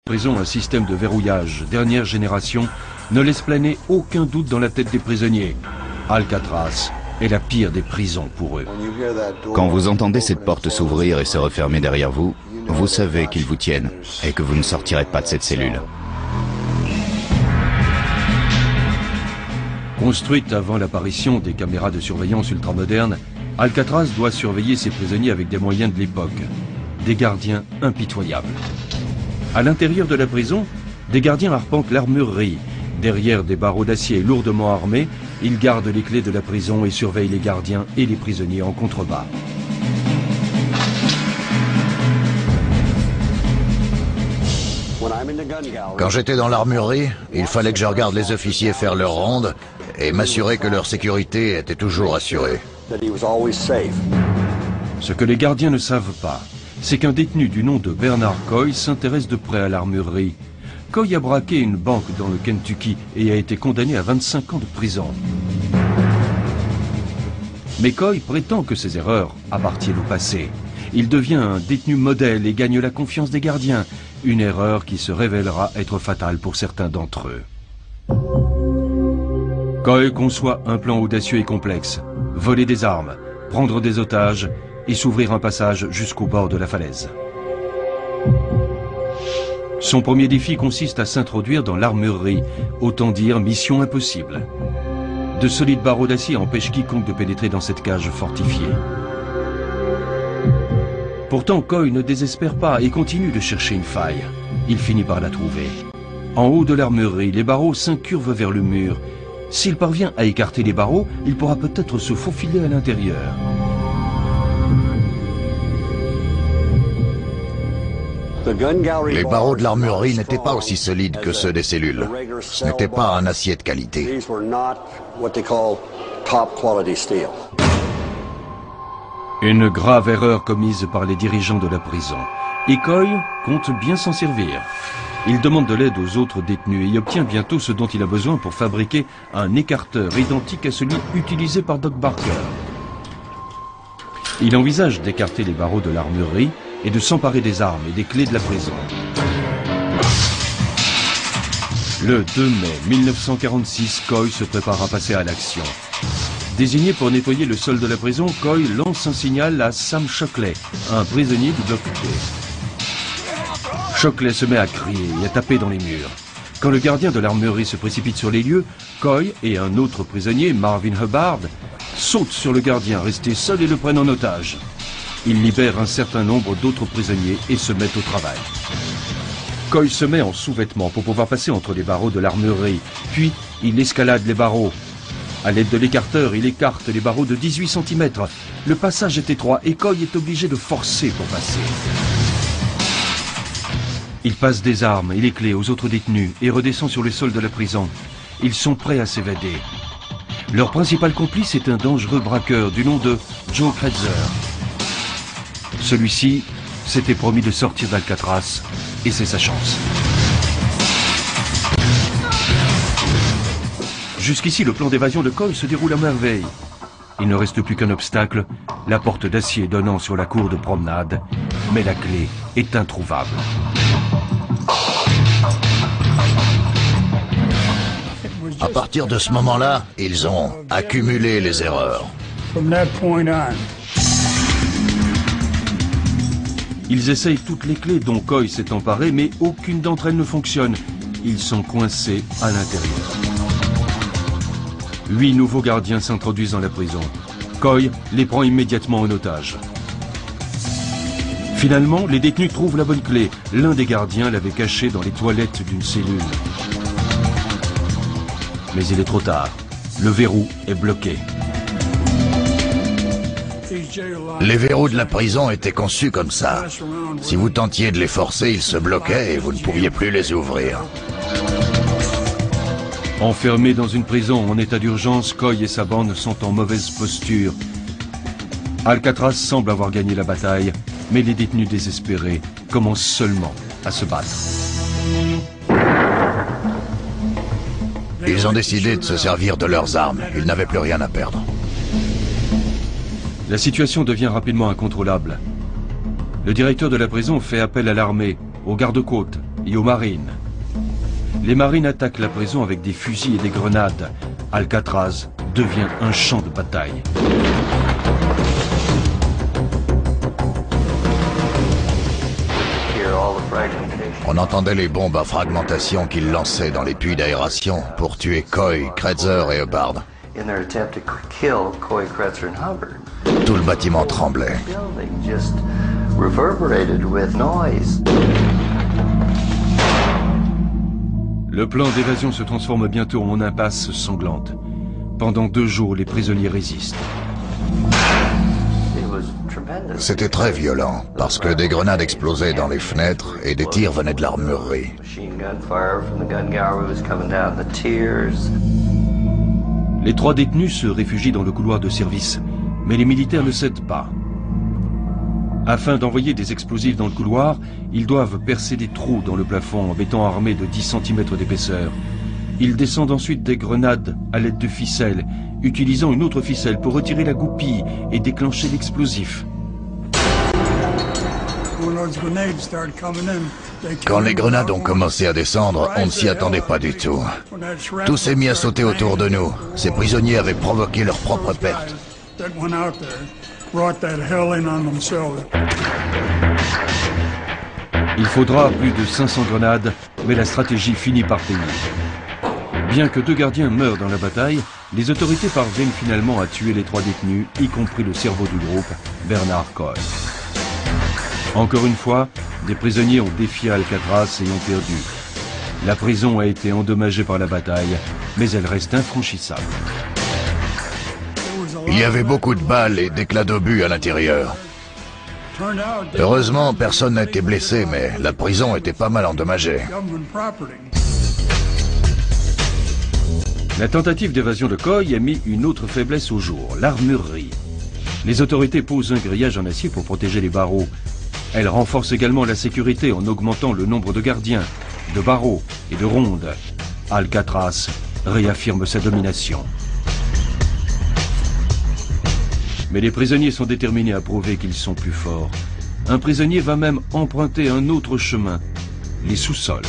Prison, un système de verrouillage dernière génération ne laisse planer aucun doute dans la tête des prisonniers. Alcatraz est la pire des prisons pour eux. Quand vous entendez cette porte s'ouvrir et se refermer derrière vous, vous savez qu'ils vous tiennent et que vous ne sortirez pas de cette cellule. Construite avant l'apparition des caméras de surveillance ultramodernes, Alcatraz doit surveiller ses prisonniers avec des moyens de l'époque. Des gardiens impitoyables. À l'intérieur de la prison, des gardiens arpentent l'armurerie. Derrière des barreaux d'acier lourdement armés, ils gardent les clés de la prison et surveillent les gardiens et les prisonniers en contrebas. Quand j'étais dans l'armurerie, il fallait que je regarde les officiers faire leur ronde et m'assurer que leur sécurité était toujours assurée. Ce que les gardiens ne savent pas, c'est qu'un détenu du nom de Bernard Coy s'intéresse de près à l'armurerie. Coy a braqué une banque dans le Kentucky et a été condamné à 25 ans de prison. Mais Coy prétend que ses erreurs appartiennent au passé. Il devient un détenu modèle et gagne la confiance des gardiens. Une erreur qui se révélera être fatale pour certains d'entre eux. Coy conçoit un plan audacieux et complexe. Voler des armes, prendre des otages et s'ouvrir un passage jusqu'au bord de la falaise. Son premier défi consiste à s'introduire dans l'armurerie, autant dire mission impossible. De solides barreaux d'acier empêchent quiconque de pénétrer dans cette cage fortifiée. Pourtant, Coy ne désespère pas et continue de chercher une faille. Il finit par la trouver. En haut de l'armurerie, les barreaux s'incurvent vers le mur. S'il parvient à écarter les barreaux, il pourra peut-être se faufiler à l'intérieur. Les barreaux de l'armurerie n'étaient pas aussi solides que ceux des cellules. Ce n'était pas un acier de qualité. Une grave erreur commise par les dirigeants de la prison. Et Coy compte bien s'en servir. Il demande de l'aide aux autres détenus et obtient bientôt ce dont il a besoin pour fabriquer un écarteur identique à celui utilisé par Doc Barker. Il envisage d'écarter les barreaux de l'armurerie et de s'emparer des armes et des clés de la prison. Le 2 mai 1946, Coy se prépare à passer à l'action. Désigné pour nettoyer le sol de la prison, Coy lance un signal à Sam Shockley, un prisonnier du bloc T. Shockley se met à crier et à taper dans les murs. Quand le gardien de l'armurerie se précipite sur les lieux, Coy et un autre prisonnier, Marvin Hubbard, sautent sur le gardien resté seul et le prennent en otage. Ils libèrent un certain nombre d'autres prisonniers et se mettent au travail. Coy se met en sous-vêtements pour pouvoir passer entre les barreaux de l'armurerie, puis il escalade les barreaux. À l'aide de l'écarteur, il écarte les barreaux de 18 cm. Le passage est étroit et Coy est obligé de forcer pour passer. Il passe des armes et les clés aux autres détenus et redescend sur le sol de la prison. Ils sont prêts à s'évader. Leur principal complice est un dangereux braqueur du nom de Joe Kretzer. Celui-ci s'était promis de sortir d'Alcatraz et c'est sa chance. Jusqu'ici, le plan d'évasion de Coy se déroule à merveille. Il ne reste plus qu'un obstacle, la porte d'acier donnant sur la cour de promenade, mais la clé est introuvable. À partir de ce moment-là, ils ont accumulé les erreurs. Ils essayent toutes les clés dont Coy s'est emparé, mais aucune d'entre elles ne fonctionne. Ils sont coincés à l'intérieur. 8 nouveaux gardiens s'introduisent dans la prison. Coy les prend immédiatement en otage. Finalement, les détenus trouvent la bonne clé. L'un des gardiens l'avait cachée dans les toilettes d'une cellule. Mais il est trop tard. Le verrou est bloqué. Les verrous de la prison étaient conçus comme ça. Si vous tentiez de les forcer, ils se bloquaient et vous ne pouviez plus les ouvrir. Enfermés dans une prison en état d'urgence, Coy et sa bande sont en mauvaise posture. Alcatraz semble avoir gagné la bataille, mais les détenus désespérés commencent seulement à se battre. Ils ont décidé de se servir de leurs armes. Ils n'avaient plus rien à perdre. La situation devient rapidement incontrôlable. Le directeur de la prison fait appel à l'armée, aux gardes-côtes et aux marines. Les marines attaquent la prison avec des fusils et des grenades. Alcatraz devient un champ de bataille. On entendait les bombes à fragmentation qu'ils lançaient dans les puits d'aération pour tuer Coy, Kretzer et Hubbard. Tout le bâtiment tremblait. Le plan d'évasion se transforme bientôt en impasse sanglante. Pendant 2 jours, les prisonniers résistent. C'était très violent, parce que des grenades explosaient dans les fenêtres et des tirs venaient de l'armurerie. Les 3 détenus se réfugient dans le couloir de service, mais les militaires ne cèdent pas. Afin d'envoyer des explosifs dans le couloir, ils doivent percer des trous dans le plafond en béton armé de 10 cm d'épaisseur. Ils descendent ensuite des grenades à l'aide de ficelles, utilisant une autre ficelle pour retirer la goupille et déclencher l'explosif. Quand les grenades ont commencé à descendre, on ne s'y attendait pas du tout. Tout s'est mis à sauter autour de nous. Ces prisonniers avaient provoqué leur propre perte. Il faudra plus de 500 grenades, mais la stratégie finit par payer. Bien que 2 gardiens meurent dans la bataille, les autorités parviennent finalement à tuer les 3 détenus, y compris le cerveau du groupe, Bernard Coy. Encore une fois, des prisonniers ont défié Alcatraz et ont perdu. La prison a été endommagée par la bataille, mais elle reste infranchissable. Il y avait beaucoup de balles et d'éclats d'obus à l'intérieur. Heureusement, personne n'a été blessé, mais la prison était pas mal endommagée. La tentative d'évasion de Coy a mis une autre faiblesse au jour, l'armurerie. Les autorités posent un grillage en acier pour protéger les barreaux. Elles renforcent également la sécurité en augmentant le nombre de gardiens, de barreaux et de rondes. Alcatraz réaffirme sa domination. Mais les prisonniers sont déterminés à prouver qu'ils sont plus forts. Un prisonnier va même emprunter un autre chemin, les sous-sols.